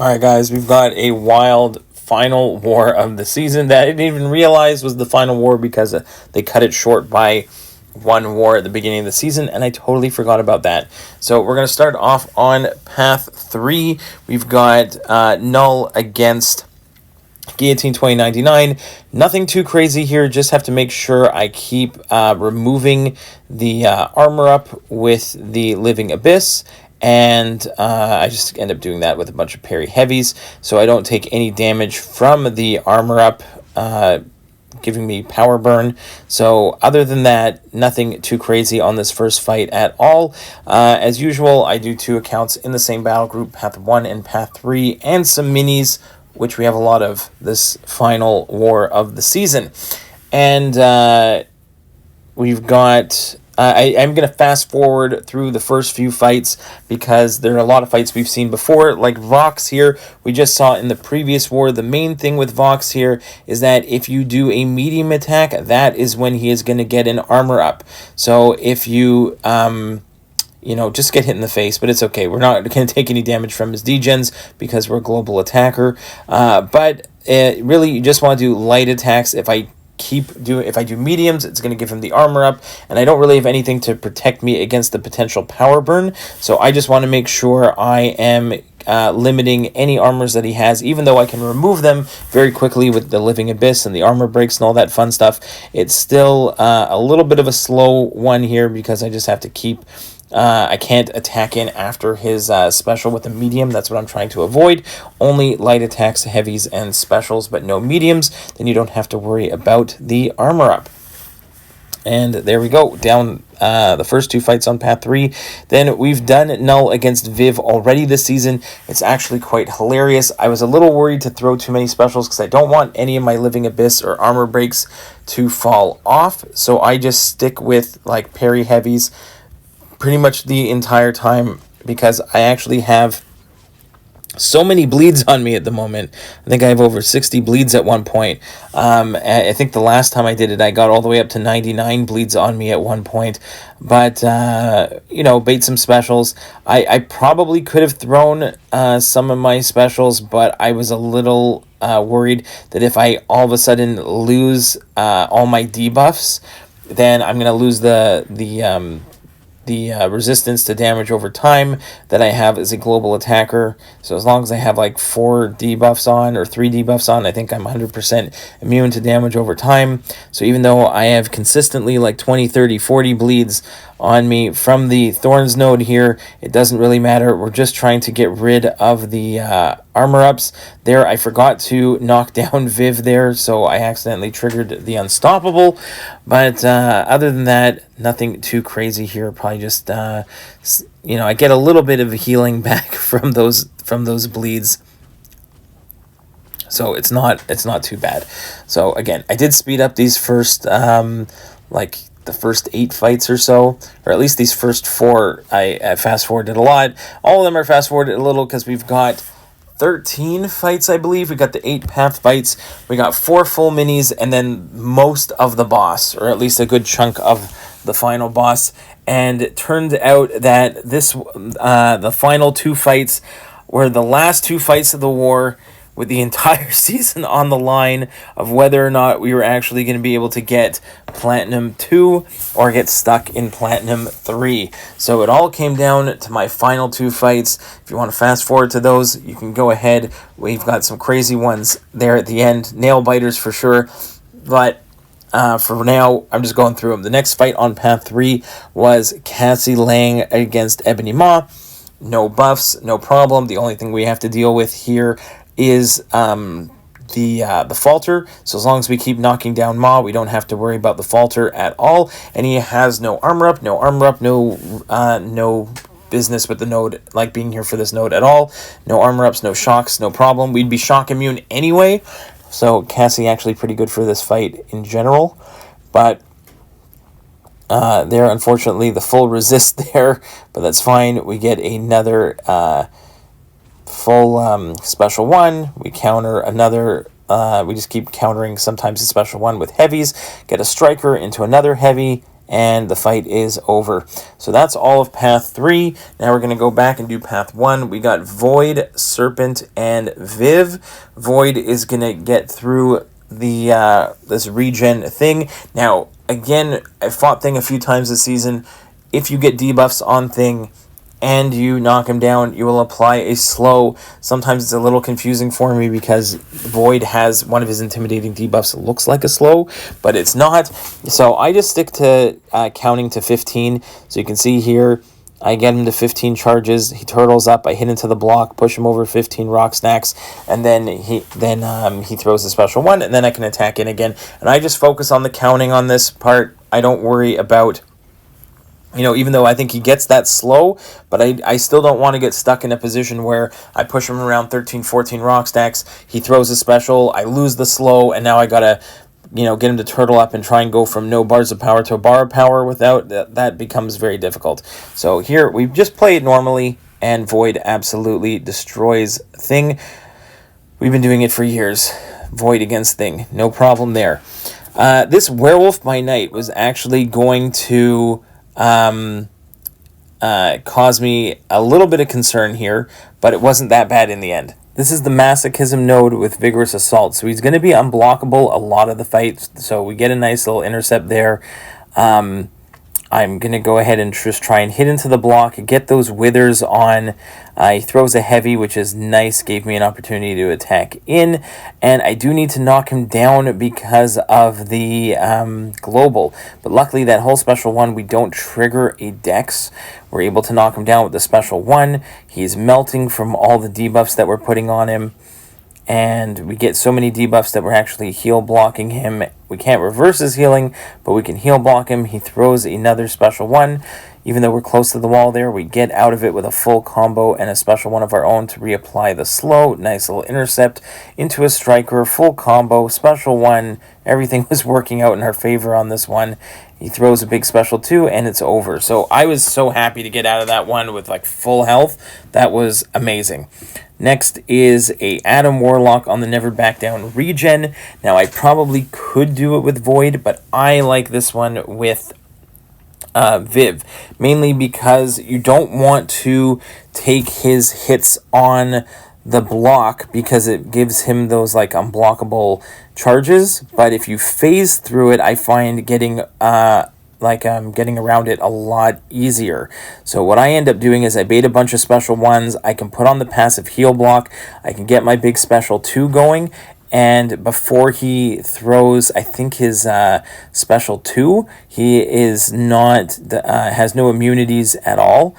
All right, guys, we've got a wild final war of the season that I didn't even realize was the final war because they cut it short by one war at the beginning of the season, and I totally forgot about that. So we're going to start off on path 3. We've got Null against Guillotine 2099. Nothing too crazy here, just have to make sure I keep removing the armor up with the Living Abyss. And I just end up doing that with a bunch of parry heavies, so I don't take any damage from the armor up, giving me power burn. So other than that, nothing too crazy on this first fight at all. As usual, I do 2 accounts in the same battle group, Path 1 and Path 3, and some minis, which we have a lot of this final war of the season. And we've got... I'm going to fast forward through the first few fights because there are a lot of fights we've seen before, like Vox here. We just saw in the previous war. The main thing with Vox here is that if you do a medium attack, that is when he is going to get an armor up. So if you... just get hit in the face, but it's okay. We're not going to take any damage from his degens because we're a global attacker. But really, you just want to do light attacks. If I do mediums, it's going to give him the armor up, and I don't really have anything to protect me against the potential power burn, so I just want to make sure I am limiting any armors that he has, even though I can remove them very quickly with the Living Abyss and the armor breaks and all that fun stuff. It's still a little bit of a slow one here because I just have to keep... I can't attack in after his special with a medium. That's what I'm trying to avoid. Only light attacks, heavies, and specials, but no mediums. Then you don't have to worry about the armor up. And there we go, down the first 2 fights on Path 3. Then we've done Null against Viv already this season. It's actually quite hilarious. I was a little worried to throw too many specials because I don't want any of my Living Abyss or armor breaks to fall off. So I just stick with like parry heavies pretty much the entire time because I actually have so many bleeds on me at the moment. I think I have over 60 bleeds at one point. I think the last time I did it, I got all the way up to 99 bleeds on me at one point. But, bait some specials. I probably could have thrown some of my specials, but I was a little worried that if I all of a sudden lose all my debuffs, then I'm going to lose the resistance to damage over time that I have as a global attacker. So as long as I have like 4 debuffs on or 3 debuffs on, I think I'm 100% immune to damage over time. So even though I have consistently like 20, 30, 40 bleeds on me from the Thorns node here, it doesn't really matter. We're just trying to get rid of the armor ups. There, I forgot to knock down Viv there, so I accidentally triggered the Unstoppable. But other than that, nothing too crazy here. Probably just, I get a little bit of healing back from those bleeds. So it's not too bad. So again, I did speed up these first, the first 8 fights or so, or at least these first 4, I fast-forwarded a lot. All of them are fast-forwarded a little because we've got 13 fights, I believe. We got the 8 path fights. We got 4 full minis, and then most of the boss, or at least a good chunk of the final boss. And it turned out that the final 2 fights were the last 2 fights of the war, with the entire season on the line of whether or not we were actually going to be able to get Platinum 2 or get stuck in Platinum 3. So it all came down to my final 2 fights. If you want to fast forward to those, you can go ahead. We've got some crazy ones there at the end. Nail biters for sure. But for now, I'm just going through them. The next fight on Path 3 was Cassie Lang against Ebony Maw. No buffs, no problem. The only thing we have to deal with here is the falter. So as long as we keep knocking down Maw, we don't have to worry about the falter at all. And he has no armor up, no business with the node, like being here for this node at all. No armor ups, no shocks, no problem. We'd be shock immune anyway. So Cassie actually pretty good for this fight in general. But there, unfortunately, the full resist there, but that's fine. We get another full special 1. We counter another, we just keep countering sometimes a special 1 with heavies, get a striker into another heavy, and the fight is over. So that's all of path 3. Now we're going to go back and do path 1. We got Void, Serpent, and Viv. Void is going to get through the this regen thing. Now, again, I fought Thing a few times this season. If you get debuffs on Thing and you knock him down, you will apply a slow. Sometimes it's a little confusing for me because Void has one of his intimidating debuffs that looks like a slow, but it's not. So I just stick to counting to 15. So you can see here, I get him to 15 charges. He turtles up. I hit into the block, push him over 15 rock stacks, and then he throws the special one, and then I can attack in again. And I just focus on the counting on this part. I don't worry about, even though I think he gets that slow, but I still don't want to get stuck in a position where I push him around 13, 14 rock stacks, he throws a special, I lose the slow, and now I gotta, get him to turtle up and try and go from no bars of power to a bar of power without, that becomes very difficult. So here, we just play it normally, and Void absolutely destroys Thing. We've been doing it for years. Void against Thing, no problem there. This Werewolf by Night was actually going to caused me a little bit of concern here, but it wasn't that bad in the end. This is the Masochism node with Vigorous Assault, so he's going to be unblockable a lot of the fights, so we get a nice little intercept there. I'm going to go ahead and just try and hit into the block, get those withers on. He throws a heavy, which is nice, gave me an opportunity to attack in, and I do need to knock him down because of the global. But luckily, that whole special one, we don't trigger a dex. We're able to knock him down with the special one. He's melting from all the debuffs that we're putting on him. And we get so many debuffs that we're actually heal blocking him. We can't reverse his healing, but we can heal block him. He throws another special one. Even though we're close to the wall there, we get out of it with a full combo and a special one of our own to reapply the slow. Nice little intercept into a striker, full combo, special one. Everything was working out in our favor on this one. He throws a big special too, and it's over. So I was so happy to get out of that one with like full health. That was amazing. Next is a Adam Warlock on the Never Back Down regen. Now I probably could do it with Void, but I like this one with Viv, mainly because you don't want to take his hits on the block because it gives him those like unblockable charges, but if you phase through it, I find getting getting around it a lot easier. So what I end up doing is I bait a bunch of special ones, I can put on the passive heal block, I can get my big special 2 going, and before he throws, I think his special 2, he is not, has no immunities at all.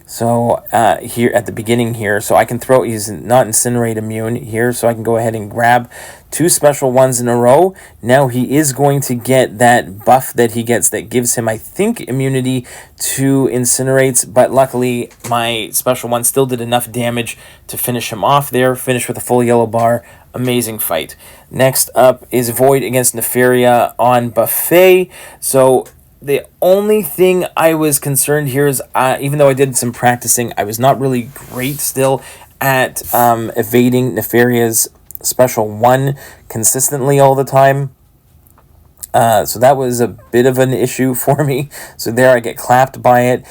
So here at the beginning here, so I can throw, he's not Incinerate immune here, so I can go ahead and grab 2 special ones in a row. Now he is going to get that buff that he gets that gives him, I think, immunity to Incinerates, but luckily my special one still did enough damage to finish him off there, finish with a full yellow bar. Amazing fight. Next up is Void against Nefaria on Buffet. So the only thing I was concerned here is, even though I did some practicing, I was not really great still at evading Nefaria's special 1 consistently all the time. So that was a bit of an issue for me. So there I get clapped by it.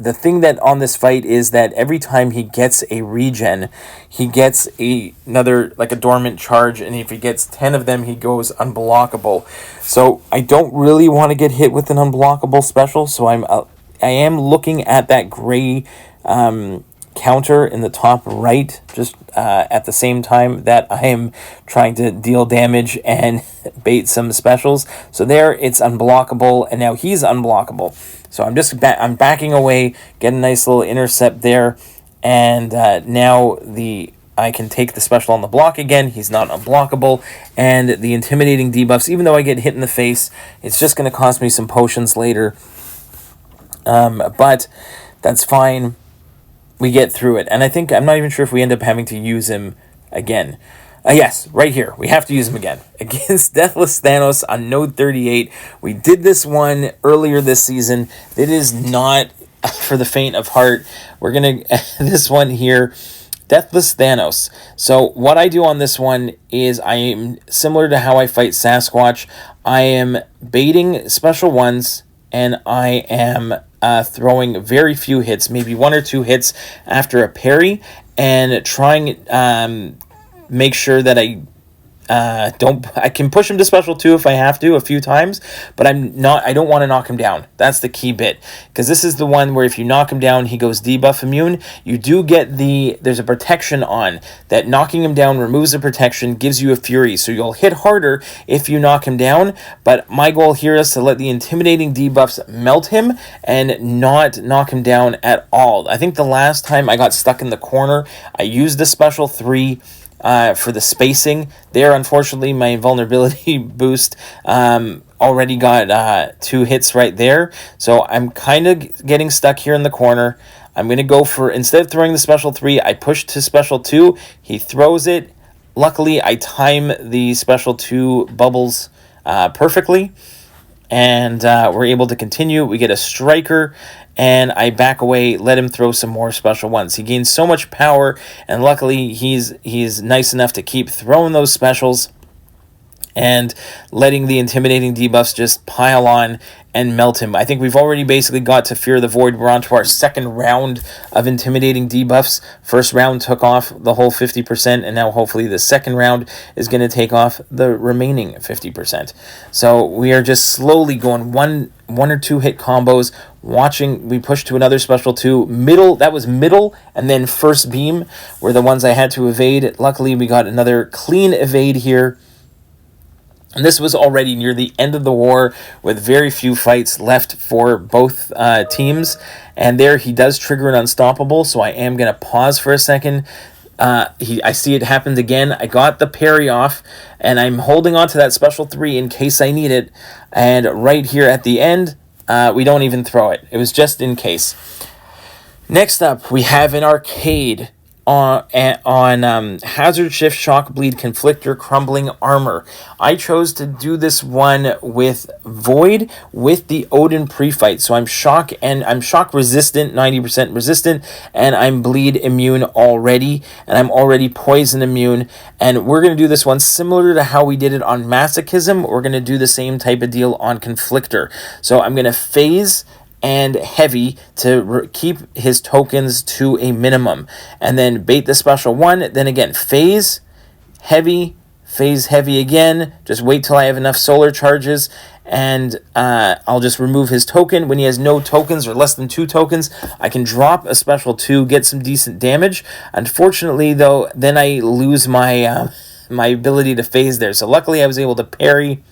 The thing that on this fight is that every time he gets a regen, he gets another, like a dormant charge, and if he gets 10 of them, he goes unblockable. So I don't really want to get hit with an unblockable special, so I am looking at that gray counter in the top right, just at the same time that I am trying to deal damage and bait some specials. So there, it's unblockable, and now he's unblockable. So I'm backing away, get a nice little intercept there, and now I can take the special on the block again. He's not unblockable, and the intimidating debuffs, even though I get hit in the face, it's just going to cost me some potions later. But that's fine. We get through it, and I think, I'm not even sure if we end up having to use him again. Yes, right here. We have to use him again. Against Deathless Thanos on Node 38. We did this one earlier this season. It is not for the faint of heart. We're going to... this one here, Deathless Thanos. So what I do on this one is I am similar to how I fight Sasquatch. I am baiting special ones and I am throwing very few hits, maybe 1 or 2 hits after a parry, and trying make sure that I can push him to special 2 if I have to a few times, but I don't want to knock him down. That's the key bit, because this is the one where if you knock him down, he goes debuff immune. You do get there's a protection on that. Knocking him down removes the protection, gives you a fury, so you'll hit harder if you knock him down, but my goal here is to let the intimidating debuffs melt him and not knock him down at all. I think the last time I got stuck in the corner, I used the special 3 for the spacing. There, unfortunately, my invulnerability boost already got 2 hits right there. So I'm kind of getting stuck here in the corner. I'm going to go for, instead of throwing the special 3, I push to special 2. He throws it. Luckily, I time the special 2 bubbles perfectly. And we're able to continue. We get a striker, and I back away, let him throw some more special ones. He gains so much power, and luckily he's nice enough to keep throwing those specials and letting the intimidating debuffs just pile on and melt him. I think we've already basically got to Fear the Void. We're on to our second round of intimidating debuffs. First round took off the whole 50%, and now hopefully the second round is going to take off the remaining 50%. So we are just slowly going one or 2 hit combos, watching. We push to another special 2. Middle, that was middle, and then first beam were the ones I had to evade. Luckily, we got another clean evade here. And this was already near the end of the war, with very few fights left for both teams. And there he does trigger an unstoppable, so I am going to pause for a second. I see it happened again. I got the parry off, and I'm holding on to that special 3 in case I need it. And right here at the end, we don't even throw it. It was just in case. Next up, we have an arcade on Hazard Shift, Shock Bleed, Conflictor, Crumbling Armor. I chose to do this one with Void with the Odin pre-fight. So I'm shock resistant, 90% resistant, and I'm bleed immune already, and I'm already poison immune. And we're going to do this one similar to how we did it on Masochism. We're going to do the same type of deal on Conflictor. So I'm going to phase and heavy to keep his tokens to a minimum, and then bait the special 1, then again phase heavy again, just wait till I have enough solar charges, and I'll just remove his token. When he has no tokens or less than 2 tokens, I can drop a special 2, get some decent damage. Unfortunately though, then I lose my my ability to phase there, so luckily I was able to parry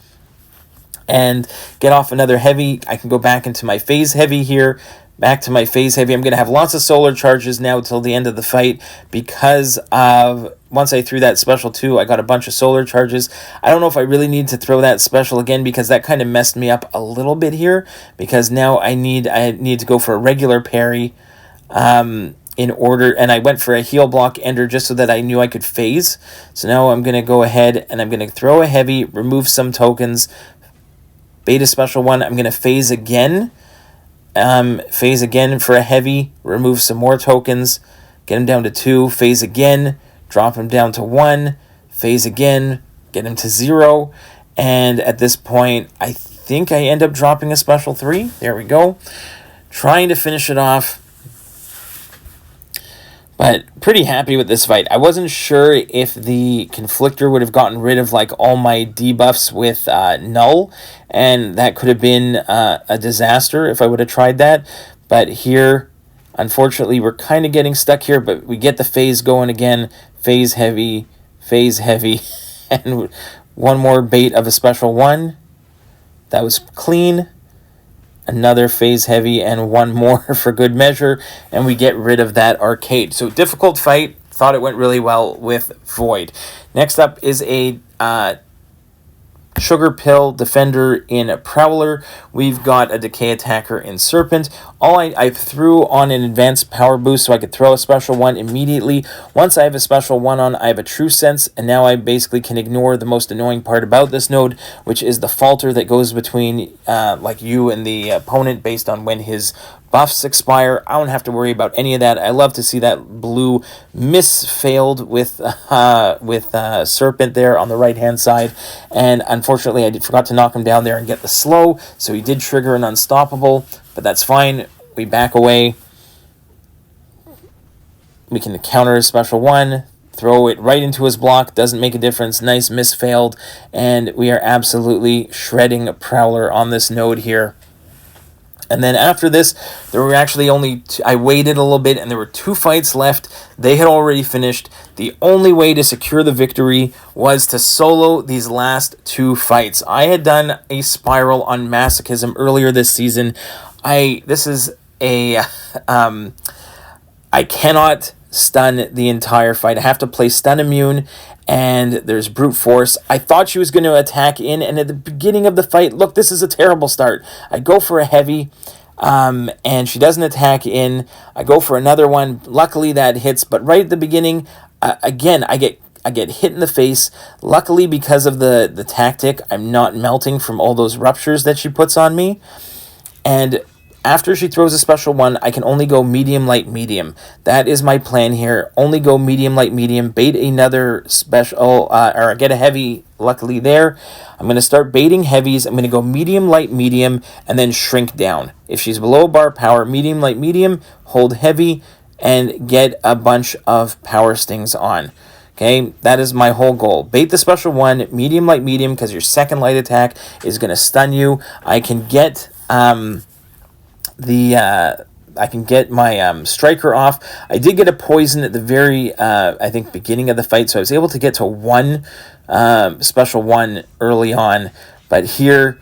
and get off another heavy. I can go back into my phase heavy here, back to my phase heavy. I'm going to have lots of solar charges now till the end of the fight, because of once I threw that special 2, I got a bunch of solar charges. I don't know if I really need to throw that special again, because that kind of messed me up a little bit here, because now I need to go for a regular parry in order, and I went for a heal block ender just so that I knew I could phase. So now I'm going to go ahead and I'm going to throw a heavy, remove some tokens, bait a special 1. I'm going to phase again. Phase again for a heavy. Remove some more tokens. Get him down to 2. Phase again. Drop him down to 1. Phase again. Get him to 0. And at this point, I think I end up dropping a special 3. There we go. Trying to finish it off. But pretty happy with this fight. I wasn't sure if the Conflictor would have gotten rid of like all my debuffs with Null, and that could have been a disaster if I would have tried that. But here, unfortunately, we're kind of getting stuck here, but we get the phase going again. Phase heavy, and one more bait of a special 1. That was clean. Another phase heavy and one more for good measure, and we get rid of that arcade. So difficult fight. Thought it went really well with Void. Next up is a Sugar Pill Defender in Prowler. We've got a Decay Attacker in Serpent. All I threw on an advanced power boost so I could throw a special 1 immediately. Once I have a special 1 on, I have a True Sense, and now I basically can ignore the most annoying part about this node, which is the falter that goes between like you and the opponent based on when his buffs expire, I don't have to worry about any of that. I love to see that blue misfailed with Serpent there on the right-hand side. And unfortunately, I forgot to knock him down there and get the slow, so he did trigger an unstoppable, but that's fine. We back away. We can counter his special one, throw it right into his block, doesn't make a difference. Nice misfailed, and we are absolutely shredding Prowler on this node here. And then after this, there were actually only I waited a little bit, and there were 2 fights left. They had already finished. The only way to secure the victory was to solo these last 2 fights. I had done a spiral on Masochism earlier this season. This is a I cannot stun the entire fight. I have to play stun immune, and there's brute force. I thought she was going to attack in, and at the beginning of the fight, look, this is a terrible start. I go for a heavy, and she doesn't attack in. I go for another one. Luckily, that hits, but right at the beginning, again, I get hit in the face. Luckily, because of the tactic, I'm not melting from all those ruptures that she puts on me, and after she throws a special one, I can only go medium, light, medium. That is my plan here. Only go medium, light, medium. Bait another special, or get a heavy, luckily there. I'm going to start baiting heavies. I'm going to go medium, light, medium, and then shrink down. If she's below bar power, medium, light, medium, hold heavy, and get a bunch of power stings on. Okay, that is my whole goal. Bait the special one, medium, light, medium, because your second light attack is going to stun you. I can get I can get my striker off. I did get a poison at the very I think beginning of the fight, so I was able to get to one special one early on, but here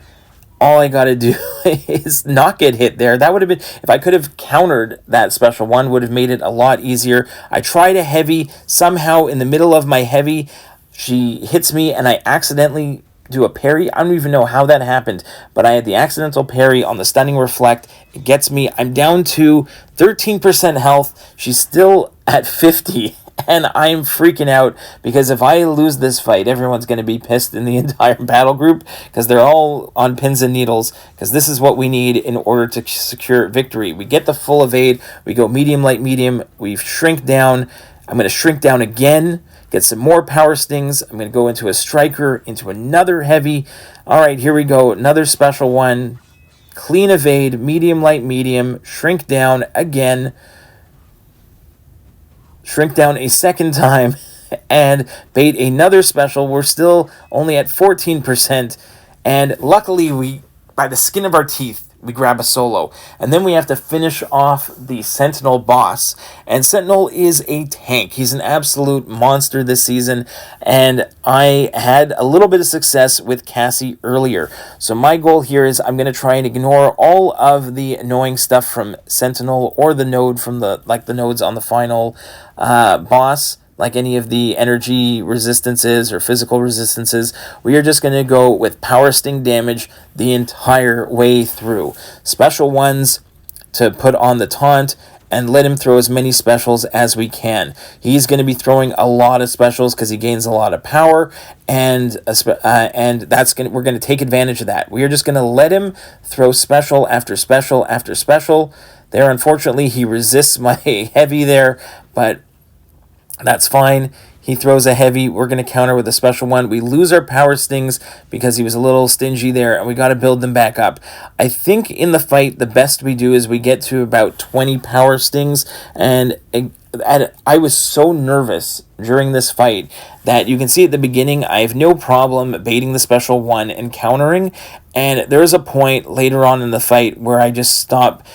all I gotta do is not get hit there. That would have been, if I could have countered that special one, would have made it a lot easier. I tried a heavy, somehow in the middle of my heavy she hits me and I accidentally do a parry. I don't even know how that happened, but I had the accidental parry on the stunning reflect. It gets me. I'm down to 13% health. She's still at 50, and I'm freaking out because if I lose this fight, everyone's going to be pissed in the entire battle group because they're all on pins and needles, because this is what we need in order to secure victory. We get the full evade. We go medium, light, medium. We shrink down. I'm going to shrink down again. Get some more power stings. I'm going to go into a striker, into another heavy. All right, here we go. Another special one. Clean evade, medium, light, medium. Shrink down again. Shrink down a second time. And bait another special. We're still only at 14%. And luckily, we, by the skin of our teeth, we grab a solo. And then we have to finish off the Sentinel boss. And Sentinel is a tank. He's an absolute monster this season. And I had a little bit of success with Cassie earlier. So my goal here is I'm going to try and ignore all of the annoying stuff from Sentinel or the node from the nodes on the final boss, like any of the energy resistances or physical resistances. We are just going to go with power sting damage the entire way through. Special ones to put on the taunt and let him throw as many specials as we can. He's going to be throwing a lot of specials because he gains a lot of power, and we're going to take advantage of that. We are just going to let him throw special after special after special. There, unfortunately, he resists my heavy there, but that's fine. He throws a heavy. We're going to counter with a special one. We lose our power stings because he was a little stingy there, and we got to build them back up. I think in the fight, the best we do is we get to about 20 power stings, and I was so nervous during this fight that you can see at the beginning, I have no problem baiting the special one and countering, and there's a point later on in the fight where I just stop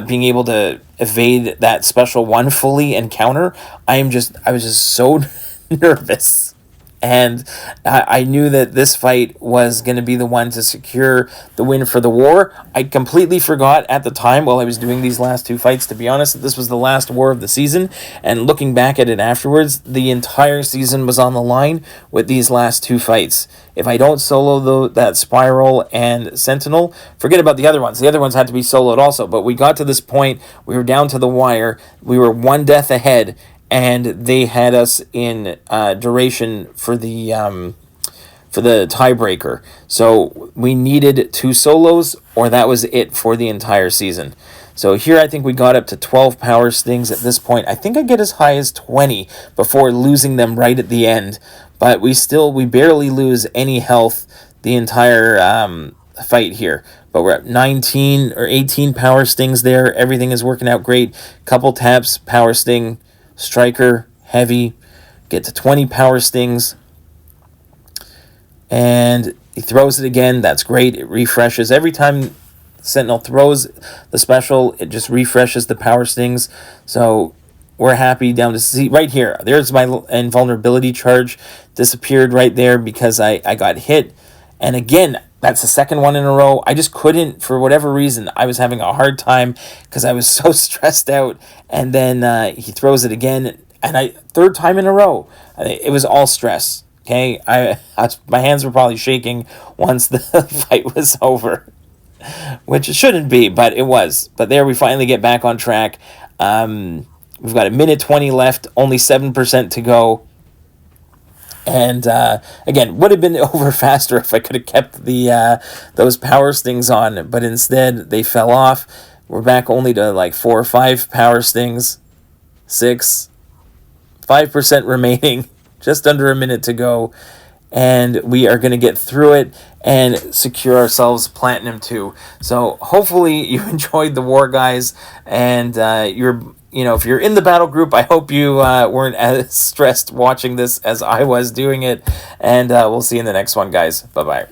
being able to evade that special one fully and counter. I was just so nervous, and I knew that this fight was going to be the one to secure the win for the war. I completely forgot at the time while I was doing these last 2 fights, to be honest, that this was the last war of the season, and looking back at it afterwards, the entire season was on the line with these last 2 fights. If I don't solo that Spiral and Sentinel, forget about the other ones. The other ones had to be soloed also, but we got to this point, we were down to the wire, we were 1 death ahead, and they had us in duration for the for the tiebreaker. So we needed 2 solos, or that was it for the entire season. So here I think we got up to 12 power stings at this point. I think I get as high as 20 before losing them right at the end. But we barely lose any health the entire fight here. But we're at 19 or 18 power stings there. Everything is working out great. Couple taps, power sting, striker, heavy. Get to 20 power stings. And he throws it again. That's great. It refreshes. Every time Sentinel throws the special, it just refreshes the power stings. So we're happy down to see right here. There's my invulnerability charge. Disappeared right there because I got hit. And again, that's the second one in a row. I just couldn't, for whatever reason, I was having a hard time because I was so stressed out. And then he throws it again. And third time in a row. It was all stress. Okay, my hands were probably shaking once the fight was over. Which it shouldn't be, but it was. But there we finally get back on track. We've got a minute 20 left, only 7% to go. And again, would have been over faster if I could have kept those power stings on, but instead they fell off. We're back only to like 4 or 5 power stings, 6, 5% remaining, just under a minute to go. And we are going to get through it and secure ourselves Platinum 2. So hopefully you enjoyed the war, guys. And if you're in the battle group, I hope you weren't as stressed watching this as I was doing it. And we'll see you in the next one, guys. Bye-bye.